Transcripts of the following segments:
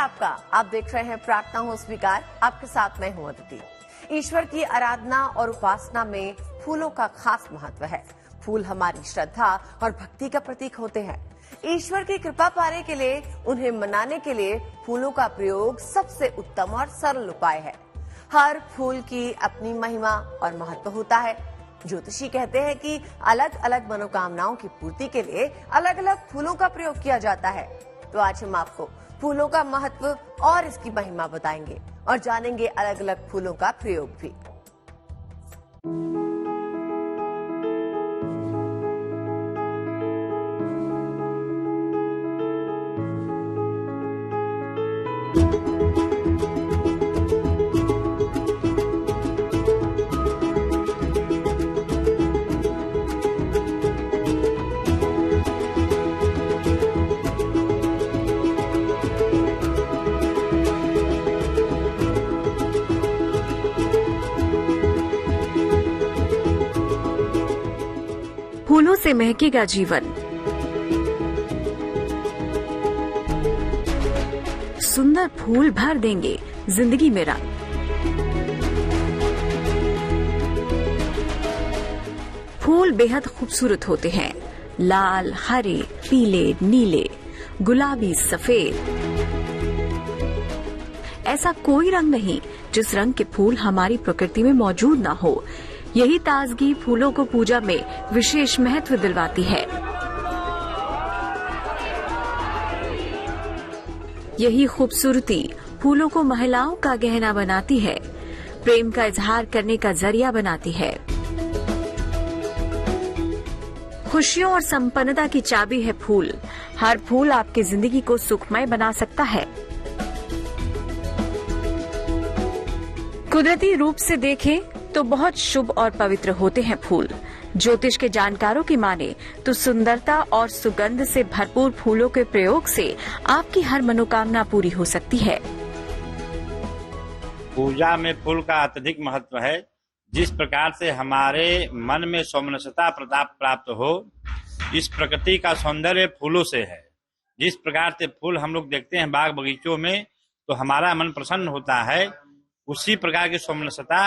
आपका। आप देख रहे हैं प्रार्थना हो स्वीकार। आपके साथ मैं हूं अदिति। ईश्वर की आराधना और उपासना में फूलों का खास महत्व है। फूल हमारी श्रद्धा और भक्ति का प्रतीक होते हैं। ईश्वर की कृपा पाने के लिए, उन्हें मनाने के लिए फूलों का प्रयोग सबसे उत्तम और सरल उपाय है। हर फूल की अपनी महिमा और महत्व होता है। ज्योतिषी कहते हैं कि अलग अलग मनोकामनाओं की पूर्ति के लिए अलग अलग फूलों का प्रयोग किया जाता है। तो आज हम आपको फूलों का महत्व और इसकी महिमा बताएंगे और जानेंगे अलग अलग फूलों का प्रयोग भी। फूलों से महकेगा जीवन। सुंदर फूल भर देंगे जिंदगी में रंग। फूल बेहद खूबसूरत होते हैं। लाल, हरे, पीले, नीले, गुलाबी, सफेद। ऐसा कोई रंग नहीं जिस रंग के फूल हमारी प्रकृति में मौजूद ना हो। यही ताजगी फूलों को पूजा में विशेष महत्व दिलवाती है। यही खूबसूरती फूलों को महिलाओं का गहना बनाती है, प्रेम का इजहार करने का जरिया बनाती है। खुशियों और संपन्नता की चाबी है फूल। हर फूल आपकी जिंदगी को सुखमय बना सकता है। कुदरती रूप से देखें तो बहुत शुभ और पवित्र होते हैं फूल। ज्योतिष के जानकारों की माने तो सुंदरता और सुगंध से भरपूर फूलों के प्रयोग से आपकी हर मनोकामना पूरी हो सकती है। पूजा में फूल का अत्यधिक महत्व है। जिस प्रकार से हमारे मन में सौम्यता प्रताप प्राप्त हो, इस प्रकृति का सौंदर्य फूलों से है। जिस प्रकार से फूल हम लोग देखते हैं बाग बगीचों में तो हमारा मन प्रसन्न होता है, उसी प्रकार की सौम्यता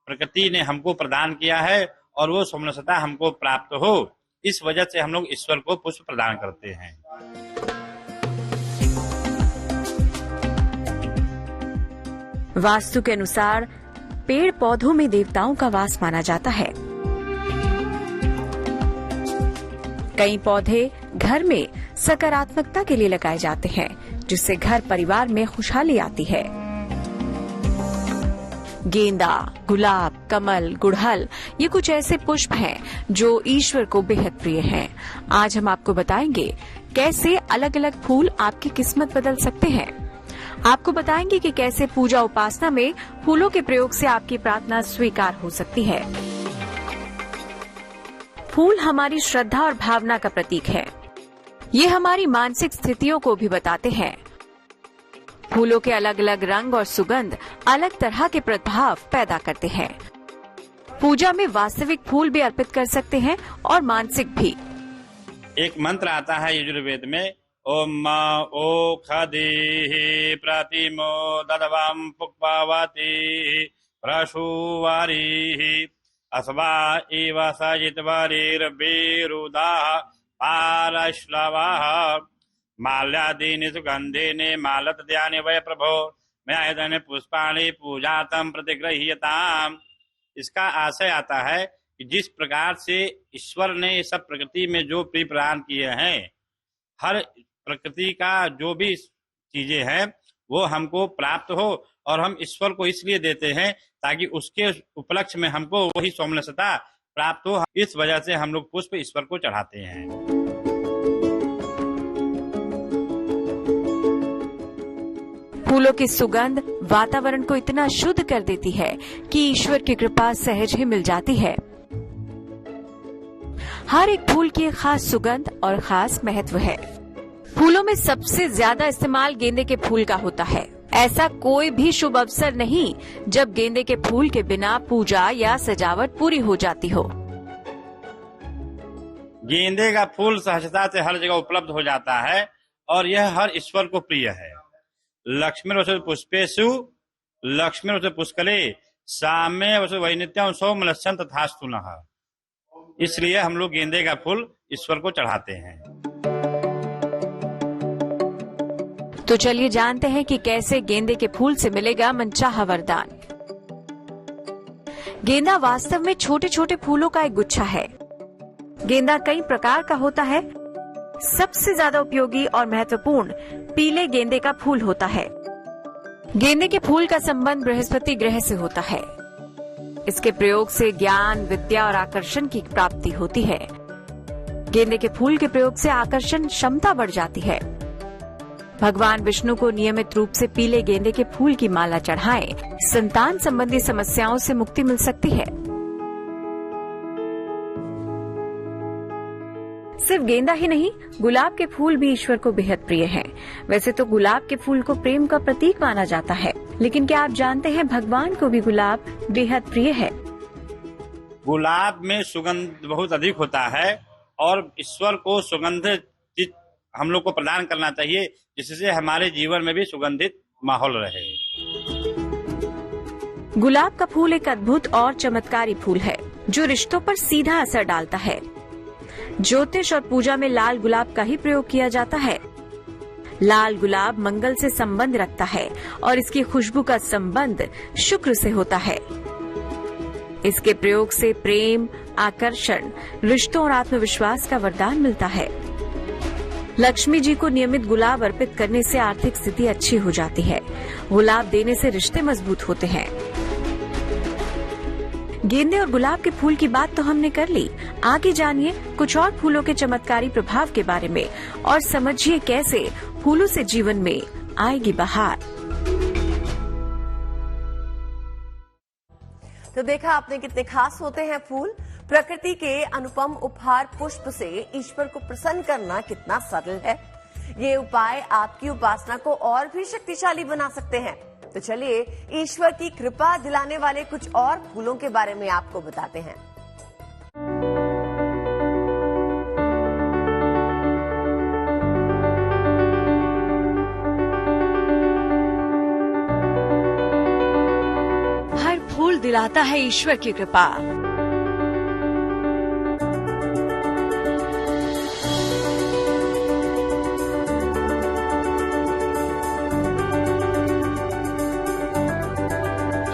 प्रकृति ने हमको प्रदान किया है और वो सौम्यता हमको प्राप्त हो, इस वजह से हम लोग ईश्वर को पुष्प प्रदान करते हैं। वास्तु के अनुसार पेड़ पौधों में देवताओं का वास माना जाता है। कई पौधे घर में सकारात्मकता के लिए लगाए जाते हैं, जिससे घर परिवार में खुशहाली आती है। गेंदा, गुलाब, कमल, गुड़हल ये कुछ ऐसे पुष्प हैं जो ईश्वर को बेहद प्रिय हैं। आज हम आपको बताएंगे कैसे अलग अलग फूल आपकी किस्मत बदल सकते हैं। आपको बताएंगे कि कैसे पूजा उपासना में फूलों के प्रयोग से आपकी प्रार्थना स्वीकार हो सकती है। फूल हमारी श्रद्धा और भावना का प्रतीक है। ये हमारी मानसिक स्थितियों को भी बताते हैं। फूलों के अलग अलग रंग और सुगंध अलग तरह के प्रभाव पैदा करते हैं। पूजा में वास्तविक फूल भी अर्पित कर सकते हैं और मानसिक भी। एक मंत्र आता है यजुर्वेद में, ओम ओखदिः प्रतिमो ददवाम पुष्पावती प्रशुवारिः अस्वा इव सजितवरिर्विरुदाः पारश्लवाः माल्यादीनि सुगंधीनि मालतद्यानि वै प्रभो मयायतन पुष्पाणि पूजातम प्रतिगृह्यताम। इसका आशय आता है कि जिस प्रकार से ईश्वर ने सब प्रकृति में जो प्रिय प्रदान किए हैं, हर प्रकृति का जो भी चीजें हैं वो हमको प्राप्त हो, और हम ईश्वर को इसलिए देते हैं ताकि उसके उपलक्ष्य में हमको वही सौम्यता प्राप्त हो। इस वजह से हम लोग पुष्प ईश्वर को चढ़ाते हैं। फूलों की सुगंध वातावरण को इतना शुद्ध कर देती है कि ईश्वर की कृपा सहज ही मिल जाती है। हर एक फूल की एक खास सुगंध और खास महत्व है। फूलों में सबसे ज्यादा इस्तेमाल गेंदे के फूल का होता है। ऐसा कोई भी शुभ अवसर नहीं जब गेंदे के फूल के बिना पूजा या सजावट पूरी हो जाती हो। गेंदे का फूल सहजता से हर जगह उपलब्ध हो जाता है और यह हर ईश्वर को प्रिय है। लक्ष्मीर्वसु पुष्पेषु लक्ष्मीर्वसु पुष्कले साम्ये वसु वैनित्यं सौ मलस्यं तथास्तु नः। इसलिए हम लोग गेंदे का फूल ईश्वर को चढ़ाते हैं। तो चलिए जानते हैं कि कैसे गेंदे के फूल से मिलेगा मनचाहा वरदान। गेंदा वास्तव में छोटे छोटे फूलों का एक गुच्छा है। गेंदा कई प्रकार का होता है। सबसे ज्यादा उपयोगी और महत्वपूर्ण पीले गेंदे का फूल होता है। गेंदे के फूल का संबंध बृहस्पति ग्रह से होता है। इसके प्रयोग से ज्ञान, विद्या और आकर्षण की प्राप्ति होती है। गेंदे के फूल के प्रयोग से आकर्षण क्षमता बढ़ जाती है। भगवान विष्णु को नियमित रूप से पीले गेंदे के फूल की माला चढ़ाएं, संतान संबंधी समस्याओं से मुक्ति मिल सकती है। सिर्फ गेंदा ही नहीं, गुलाब के फूल भी ईश्वर को बेहद प्रिय हैं। वैसे तो गुलाब के फूल को प्रेम का प्रतीक माना जाता है, लेकिन क्या आप जानते हैं भगवान को भी गुलाब बेहद प्रिय है। गुलाब में सुगंध बहुत अधिक होता है और ईश्वर को सुगंधित चीज हम लोग को प्रदान करना चाहिए, जिससे हमारे जीवन में भी सुगंधित माहौल रहे। गुलाब का फूल एक अद्भुत और चमत्कारी फूल है जो रिश्तों पर सीधा असर डालता है। ज्योतिष और पूजा में लाल गुलाब का ही प्रयोग किया जाता है। लाल गुलाब मंगल से संबंध रखता है और इसकी खुशबू का संबंध शुक्र से होता है। इसके प्रयोग से प्रेम, आकर्षण, रिश्तों और आत्मविश्वास का वरदान मिलता है। लक्ष्मी जी को नियमित गुलाब अर्पित करने से आर्थिक स्थिति अच्छी हो जाती है। गुलाब देने से रिश्ते मजबूत होते हैं। गेंदे और गुलाब के फूल की बात तो हमने कर ली। आगे जानिए कुछ और फूलों के चमत्कारी प्रभाव के बारे में और समझिए कैसे फूलों से जीवन में आएगी बहार। तो देखा आपने कितने खास होते हैं फूल। प्रकृति के अनुपम उपहार पुष्प से ईश्वर को प्रसन्न करना कितना सरल है। ये उपाय आपकी उपासना को और भी शक्तिशाली बना सकते हैं। तो चलिए ईश्वर की कृपा दिलाने वाले कुछ और फूलों के बारे में आपको बताते हैं। हर फूल दिलाता है ईश्वर की कृपा।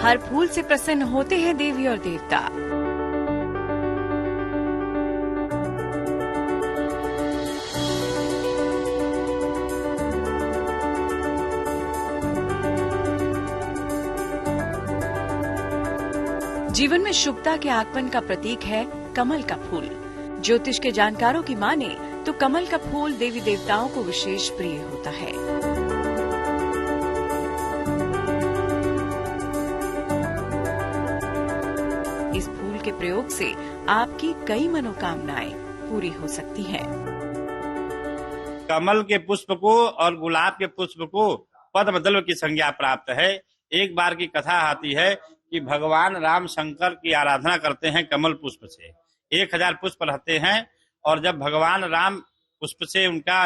हर फूल से प्रसन्न होते हैं देवी और देवता। जीवन में शुभता के आगमन का प्रतीक है कमल का फूल। ज्योतिष के जानकारों की माने तो कमल का फूल देवी देवताओं को विशेष प्रिय होता है। इस फूल के प्रयोग से आपकी कई मनोकामनाएं पूरी हो सकती हैं। कमल के पुष्प को और गुलाब के पुष्प को पद्मदल की संज्ञा प्राप्त है। एक बार की कथा आती है कि भगवान राम शंकर की आराधना करते हैं कमल पुष्प से। 1000 पुष्प रहते हैं और जब भगवान राम पुष्प से उनका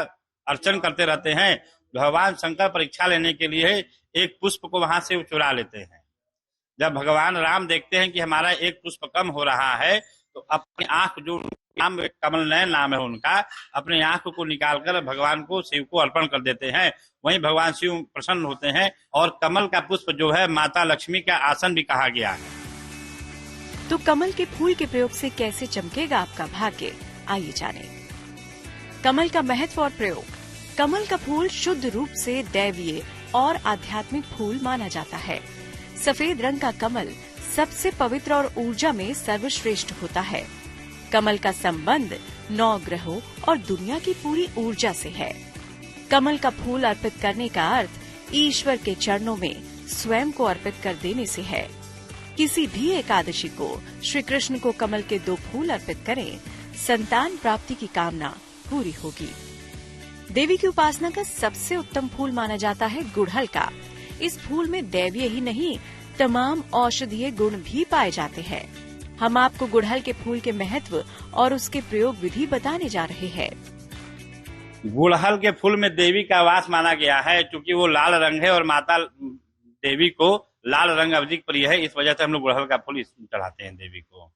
अर्चन करते रहते हैं, भगवान शंकर परीक्षा लेने के लिए एक पुष्प को वहां से चुरा लेते हैं। जब भगवान राम देखते हैं कि हमारा एक पुष्प कम हो रहा है, तो अपनी आंख, जो नाम कमल नयन नाम है उनका, अपने आंख को निकालकर भगवान को, शिव को अर्पण कर देते हैं। वहीं भगवान शिव प्रसन्न होते हैं और कमल का पुष्प जो है माता लक्ष्मी का आसन भी कहा गया है। तो कमल के फूल के प्रयोग से कैसे चमकेगा आपका भाग्य, आइए जानें। कमल का महत्व और प्रयोग। कमल का फूल शुद्ध रूप से दैवीय और आध्यात्मिक फूल माना जाता है। सफेद रंग का कमल सबसे पवित्र और ऊर्जा में सर्वश्रेष्ठ होता है। कमल का संबंध 9 ग्रहों और दुनिया की पूरी ऊर्जा से है। कमल का फूल अर्पित करने का अर्थ ईश्वर के चरणों में स्वयं को अर्पित कर देने से है। किसी भी एकादशी को श्री कृष्ण को कमल के 2 फूल अर्पित करें, संतान प्राप्ति की कामना पूरी होगी। देवी की उपासना का सबसे उत्तम फूल माना जाता है गुड़हल का। इस फूल में दैवीय ही नहीं, तमाम औषधीय गुण भी पाए जाते हैं। हम आपको गुड़हल के फूल के महत्व और उसके प्रयोग विधि बताने जा रहे हैं। गुड़हल के फूल में देवी का वास माना गया है, क्योंकि वो लाल रंग है और माता देवी को लाल रंग अधिक प्रिय है। इस वजह से हम लोग गुड़हल का फूल चढ़ाते हैं देवी को।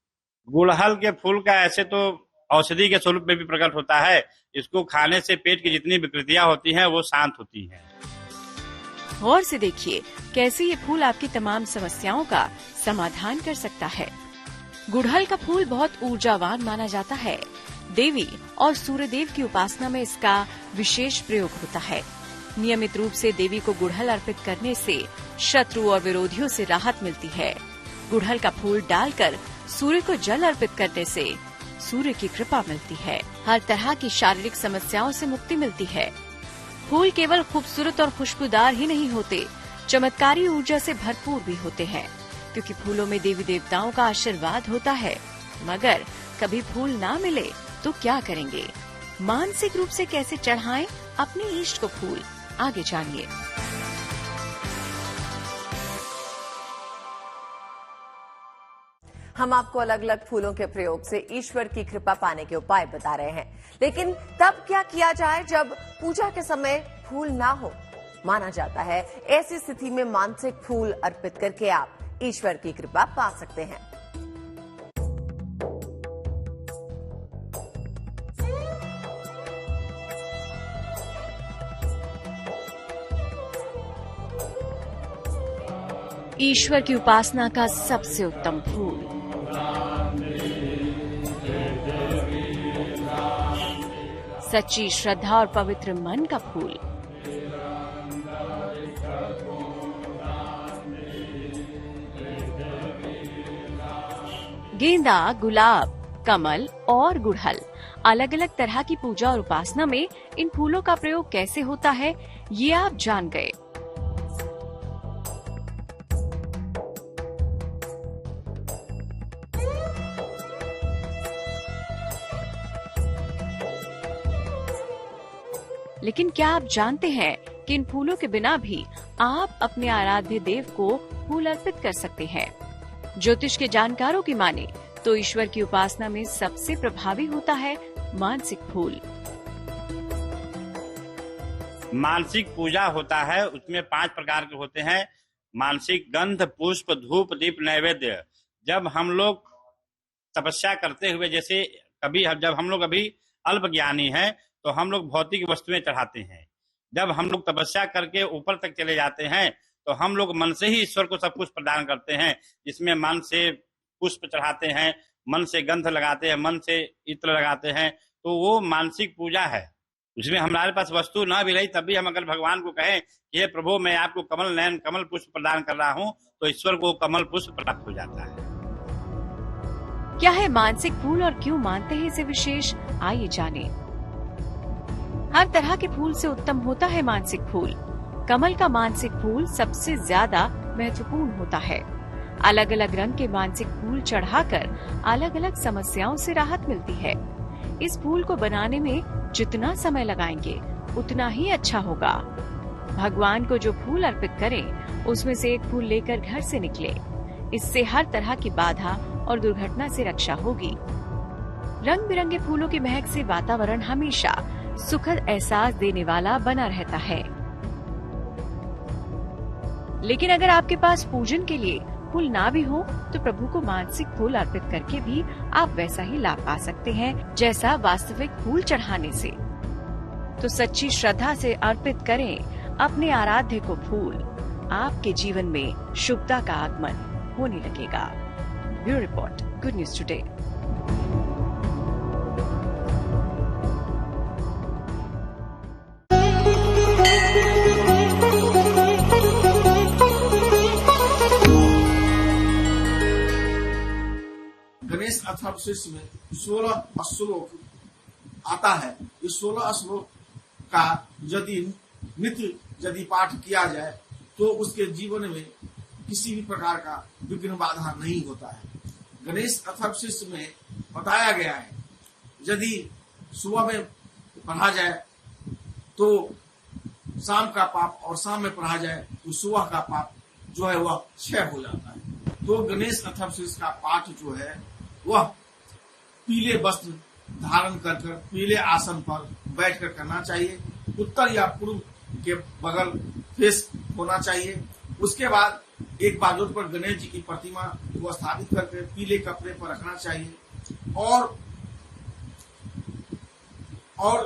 गुड़हल के फूल का ऐसे तो औषधि के स्वरूप में भी प्रकट होता है। इसको खाने से पेट की जितनी विकृतियां होती हैं वो शांत होती हैं। गौर से देखिए कैसे ये फूल आपकी तमाम समस्याओं का समाधान कर सकता है। गुड़हल का फूल बहुत ऊर्जावान माना जाता है। देवी और सूर्यदेव की उपासना में इसका विशेष प्रयोग होता है। नियमित रूप से देवी को गुड़हल अर्पित करने से शत्रु और विरोधियों से राहत मिलती है। गुड़हल का फूल डालकर सूर्य को जल अर्पित करने से सूर्य की कृपा मिलती है। हर तरह की शारीरिक समस्याओं से मुक्ति मिलती है। फूल केवल खूबसूरत और खुशबूदार ही नहीं होते, चमत्कारी ऊर्जा से भरपूर भी होते हैं, क्योंकि फूलों में देवी देवताओं का आशीर्वाद होता है। मगर कभी फूल ना मिले तो क्या करेंगे? मानसिक रूप से कैसे चढ़ाएं अपने इष्ट को फूल? आगे जानिए। हम आपको अलग अलग फूलों के प्रयोग से ईश्वर की कृपा पाने के उपाय बता रहे हैं, लेकिन तब क्या किया जाए जब पूजा के समय फूल ना हो? माना जाता है ऐसी स्थिति में मानसिक फूल अर्पित करके आप ईश्वर की कृपा पा सकते हैं। ईश्वर की उपासना का सबसे उत्तम फूल सच्ची श्रद्धा और पवित्र मन का फूल। गेंदा, गुलाब, कमल और गुड़हल। अलग अलग तरह की पूजा और उपासना में इन फूलों का प्रयोग कैसे होता है, ये आप जान गए। लेकिन क्या आप जानते हैं कि इन फूलों के बिना भी आप अपने आराध्य देव को फूल अर्पित कर सकते हैं? ज्योतिष के जानकारों की माने तो ईश्वर की उपासना में सबसे प्रभावी होता है मानसिक फूल। मानसिक पूजा होता है, उसमें 5 प्रकार के होते हैं। मानसिक गंध, पुष्प, धूप, दीप, नैवेद्य। जब हम लोग तपस्या करते हुए, जैसे जब हम लोग अभी अल्प ज्ञानी हैं तो हम लोग भौतिक वस्तुएं चढ़ाते हैं। जब हम लोग तपस्या करके ऊपर तक चले जाते हैं तो हम लोग मन से ही ईश्वर को सब कुछ प्रदान करते हैं, जिसमें मन से पुष्प चढ़ाते हैं, मन से गंध लगाते हैं, मन से इत्र लगाते हैं। तो वो मानसिक पूजा है। उसमें हमारे पास वस्तु ना भी रही तब भी हम अगर भगवान को कहें कि हे प्रभु मैं आपको कमल नयन कमल पुष्प प्रदान कर रहा हूँ, तो ईश्वर को कमल पुष्प प्राप्त हो जाता है। क्या है मानसिक फूल और क्यों मानते हैं इसे विशेष? आइए जानें। हर तरह के फूल से उत्तम होता है मानसिक फूल। कमल का मानसिक फूल सबसे ज्यादा महत्वपूर्ण होता है। अलग अलग रंग के मानसिक फूल चढ़ाकर अलग अलग समस्याओं से राहत मिलती है। इस फूल को बनाने में जितना समय लगाएंगे उतना ही अच्छा होगा। भगवान को जो फूल अर्पित करें उसमें से एक फूल लेकर घर से निकले। इससे हर तरह की बाधा और दुर्घटना से रक्षा होगी। रंग बिरंगे फूलों की महक से वातावरण हमेशा सुखद एहसास देने वाला बना रहता है। लेकिन अगर आपके पास पूजन के लिए फूल ना भी हो तो प्रभु को मानसिक फूल अर्पित करके भी आप वैसा ही लाभ पा सकते हैं जैसा वास्तविक फूल चढ़ाने से। तो सच्ची श्रद्धा से अर्पित करें अपने आराध्य को फूल। आपके जीवन में शुभता का आगमन होने लगेगा। Bureau report, good news today. Ganesh Atharvashirsha में 16 श्लोक आता है। इस 16 श्लोक का यदि पाठ किया जाए तो उसके जीवन में किसी भी प्रकार का विघ्न बाधा नहीं होता है। गणेश अथर्वशीर्ष में बताया गया है यदि सुबह में पढ़ा जाए तो शाम का पाप, और शाम में पढ़ा जाए तो सुबह का पाप जो है वह क्षय हो जाता है। तो गणेश अथर्वशीर्ष का पाठ जो है वह पीले वस्त्र धारण कर पीले आसन पर बैठकर करना चाहिए। उत्तर या पूर्व के बगल फेस होना चाहिए। उसके बाद एक बाजू पर गणेश जी की प्रतिमा को स्थापित करके पीले कपड़े पर रखना चाहिए और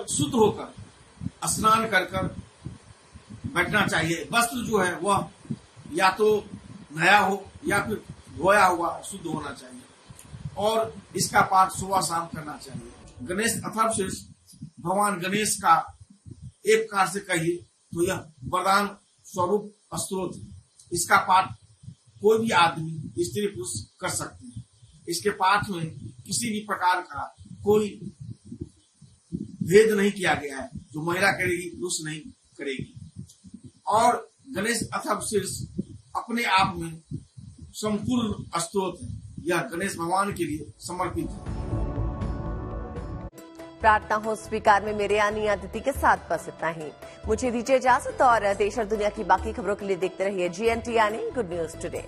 शुद्ध होकर स्नान कर बैठना चाहिए। वस्त्र जो है वह या तो नया हो या फिर धोया हुआ शुद्ध होना चाहिए और इसका पाठ सुबह शाम करना चाहिए। गणेश अथर्वशीर्ष भगवान गणेश का एक प्रकार से कहिए तो यह वरदान स्वरूप स्तोत्र है। इसका पाठ कोई भी आदमी स्त्री पुरुष कर सकते हैं। इसके पाठ में किसी भी प्रकार का कोई भेद नहीं किया गया है, जो महिला करेगी पुरुष नहीं करेगी। और गणेश अथर्वशीर्ष अपने आप में संपूर्ण स्तोत्र है। यह गणेश भगवान के लिए समर्पित है। प्रार्थना हो स्वीकार में मेरे यानी अदिति के साथ बस इतना ही। मुझे दीजिए इजाजत और देश और दुनिया की बाकी खबरों के लिए देखते रहिए GNT यानी गुड न्यूज टुडे।